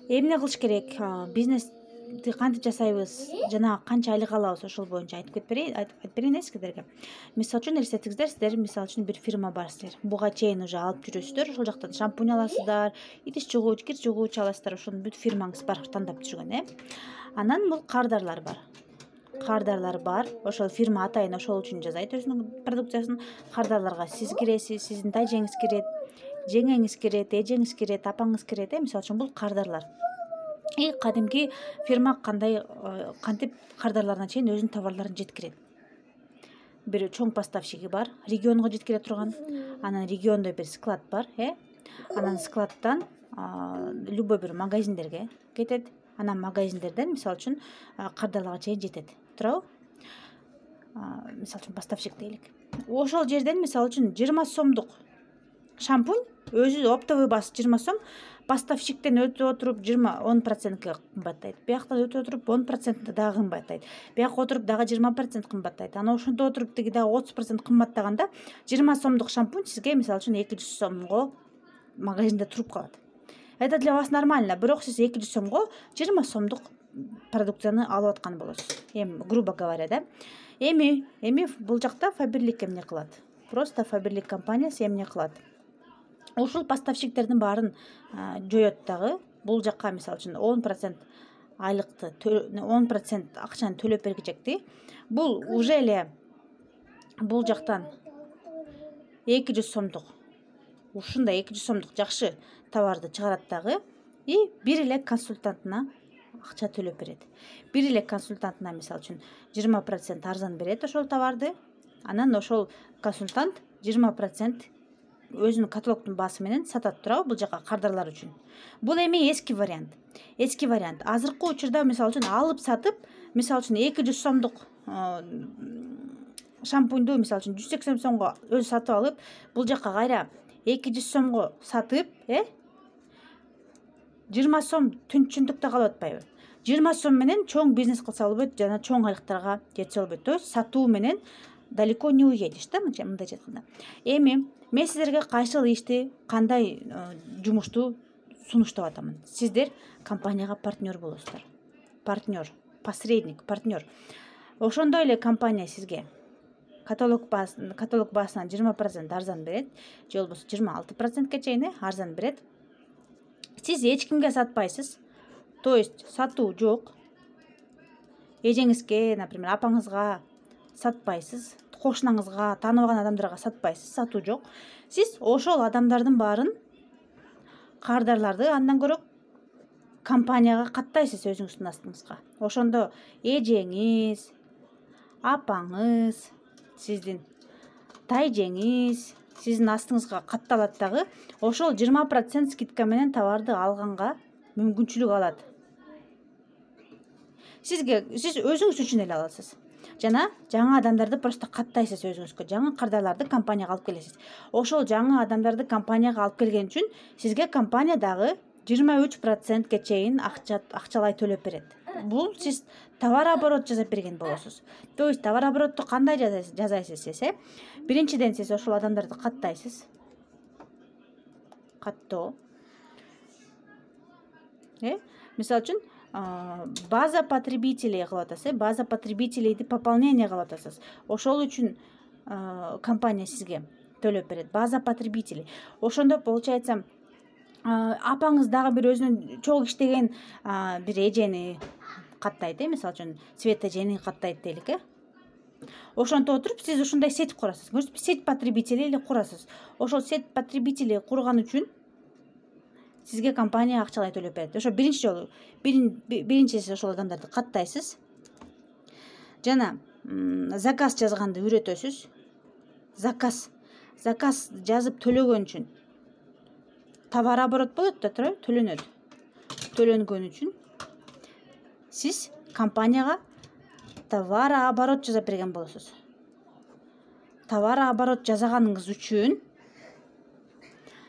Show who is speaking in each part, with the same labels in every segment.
Speaker 1: эмне кылыш керек? Бизнести кантип жасайбыз, жана канча айлык алабыз, ошол боюнча айтып берейин сиздерге. Мисалы үчүн элестетиңиздер, сиздер мисалы үчүн бир фирма бар силер. Буга чейин уже алып жүрөсүздөр, ошол жактан шампунь аласыздар, идиш жугууч, кир жугуучу аласыздар, ошонун бүт фирмаңыз бар, тандап жүргөн, Анан бул кардарлар бар. Ошол фирма атайын ошол үчүн жасайт өзүнүн продукциясын. Кардарларга сиз киресиз, сиздин тажеңиз кирет, жеңеңиз кирет, эжеңиз кирет, апаңыз кирет, мисалы үчүн бул кардарлар. Кадимки фирма кантип кардарларына чейин өзүнүн товарларын жеткирет. Бир чоң поставщиги бар, регионго жеткире турган. Анан региондо бир склад бар, Анан складтан любой бир магазиндерге кетет. Анан магазиндерден мисалы үчүн кардарларга чейин жетет. Туурабы? Мисалы үчүн поставщик дейлик. Ошол жерден мисалы үчүн 20 сомдук шампунь, өзү оптовый басы 20 сом, поставщиктен өтүп отуруп 10%ке кымбаттайт. Бияктан өтүп отуруп 10% дагы кымбаттайт. Бияка отуруп дагы 20% кымбаттайт. Анан ошондо отуруп тиги дагы 30% кымбаттаганда 20 сомдук шампунь сизге мисалы үчүн 200 сомго магазинде туруп калат. Это для вас нормально, бирок сиз 200 сомго 20 сомдук продукцияны алып аткан болосуз. Грубо говоря, да. Эми бул жакта Faberlic эмне кылат? Просто Faberlic компаниясы эмне кылат? Ушул поставщиктердин баарын жоёт дагы. Бул жакка мисалы үчүн 10% айлыкты, 10% акчаны төлөп бергичекти. Бул уже эле бул жактан 200 сомдук, ушундай 200 сомдук жакшы товарды чыгарат дагы и бир эле консультантына акча төлөп берет. Бир эле консультантына мисалы үчүн 20% арзан берет ошол товарды. Анан ошол консультант 20% өзүнүн каталогдун баасы менен сатат, туурабы, бул жака кардарлар үчүн. Бул эми эски вариант. Азыркы учурда мисалы үчүн алып сатып, мисалы үчүн 200 сомдук шампуньду мисалы үчүн 180 сомго өзү сатып алып, бул жака кайра 200 сомго сатып, 20 сом түнчүндүктө калып атпайбы? 20 сом менен чоң бизнес кылса болбойт, жана чоң айлыктарга жетсе болбойт. То есть сатуу менен далеко не уедешь, да, мындай айтканда. Эми мен сиздерге кайсыл ишти, кандай жумушту сунуштап атамын. Сиздер компанияга партнер болосуздар. Посредник. Ошондой эле компания сизге каталог баасынан 20% арзан берет, же болбосо 26%ке чейин арзан берет. Сиз эч кимге сатпайсыз. То есть сатуу жок. Эжеңизге, например, апаңызга сатпайсыз, кошунаңызга, тааныбаган адамдарга сатпайсыз, сатуу жок. Сиз ошол адамдардын баарын, кардарларды андан көрө компанияга каттайсыз өзүңүздүн астыңызга. Ошондо эжеңиз, апаңыз, сиздин тайжеңиз сиздин астыңызга катталат дагы. Ошол 20% скидка менен товарды алганга мүмкүнчүлүк алат. Сиз өзүңүз үчүн эле аласыз. Жана жаңы адамдарды просто каттайсыз өзүңүзгө. Жаңы кардарларды компанияга алып келесиз. Ошол жаңы адамдарды компанияга алып келген үчүн сизге компания дагы 23%ке чейин акчалай төлөп берет. Бул сиз товар оборот жасап берген болосуз. То есть товар оборотту кандай жасайсыз десе, биринчиден сиз ошол адамдарды каттайсыз. Каттоо. Мисалы үчүн база потребителей кылып атасыз, база потребителейди пополнение кылып атасыз. Ошол үчүн компания сизге төлөп берет. База потребителей. Ошондо получается апаңыз дагы бир өзүнүн чогуу иштеген бир эжени каттайт, мисалы үчүн Света эжени каттайт дейлик, Ошонто отуруп сиз ушундай сеть курасыз. Сеть потребителей эле курасыз. Ошол сеть потребителей курган үчүн сизге компания акчалай төлөп берет. Ошо биринчи жолу биринчи сиз ошол адамдарды каттайсыз. Жана заказ жазганды үйрөтөсүз. Заказ жазып төлөгөн үчүн товар оборот болот да, төлөнөт. Төлөнгөн үчүн сиз компанияга товар оборот жазып берген болосуз. Товар оборот жазаганыңыз үчүн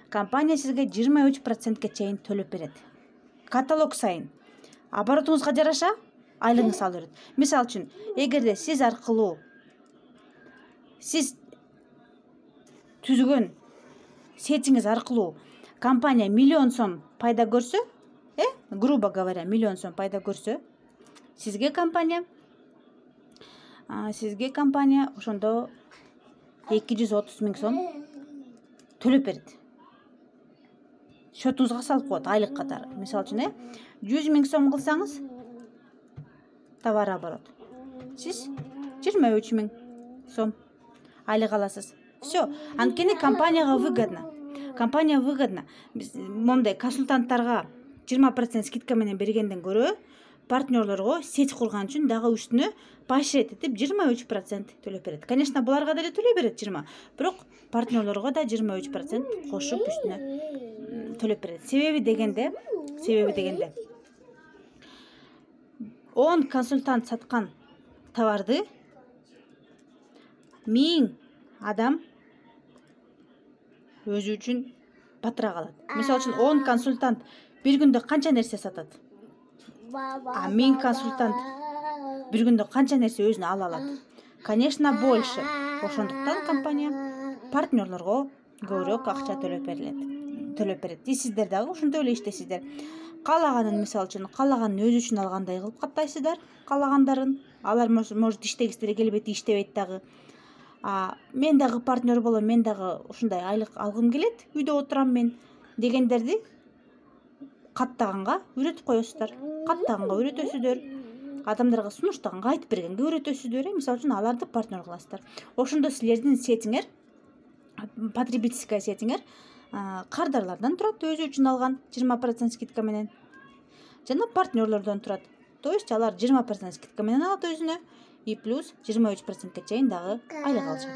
Speaker 1: компания сизге 23%ке чейин төлөп берет. Каталог сайын оборотуңузга жараша айлыгыңыз алып берет. Мисалы үчүн, эгерде сиз аркылуу сиз түзгөн сетиңиз аркылуу компания 1 000 000 сом пайда көрсө, грубо говоря, миллион сом пайда көрсө, сизге компания ошондо 230 000 сом төлөп берет. Шотуңузга салып коет айлык катары. Мисалы үчүн 100 000 сом кылсаңыз товар оборот, сиз 23 000 сом айлык аласыз. Все, анткени компанияга выгодно. Компания выгодно. Биз момундай консультанттарга 20% скидка менен бергенден көрө, партнерлорго сеть курган үчүн дагы үстүнө поощрять этип 23% төлөп берет. Конечно, буларга деле төлөй берет 20, бирок партнерлорго да 23% кошуп үстүнө төлөп берет. Себеби дегенде 10 консультант саткан товарды 1000 адам өзү үчүн батыраак алат. Мисалы үчүн 10 консультант бир күндө канча нерсе сатат? 1000 консультант бир күндө канча нерсе өзүнө ала алат? Конечно, больше. Ошондуктан компания партнерлорго көбүрөөк акча төлөп берет. Сиздер дагы ошондой эле иштейсиздер. Каалаганын, мисалы үчүн, каалаганын өзү үчүн алгандай кылып каттайсыздар. Каалагандарын алар может иштегисине келбейт, иштебейт дагы. Мен дагы партнер болом, мен дагы ушундай айлык алгым келет, үйдө отурам мен дегендерди каттаганга үйрөтүп коесуздар. Каттаганга үйрөтөсүздөр. Адамдарга сунуштаганга, айтып бергенге үйрөтөсүздөр. Мисалы үчүн аларды партнер кыласыздар. Ошондо силердин сетиңер, потребительская сетиңер кардарлардан турат, өзү үчүн алган 20% скидка менен. Жана партнерлордон турат. То есть алар 20% скидка менен алат өзүнө и плюс 23%ке чейин дагы айлык алышат.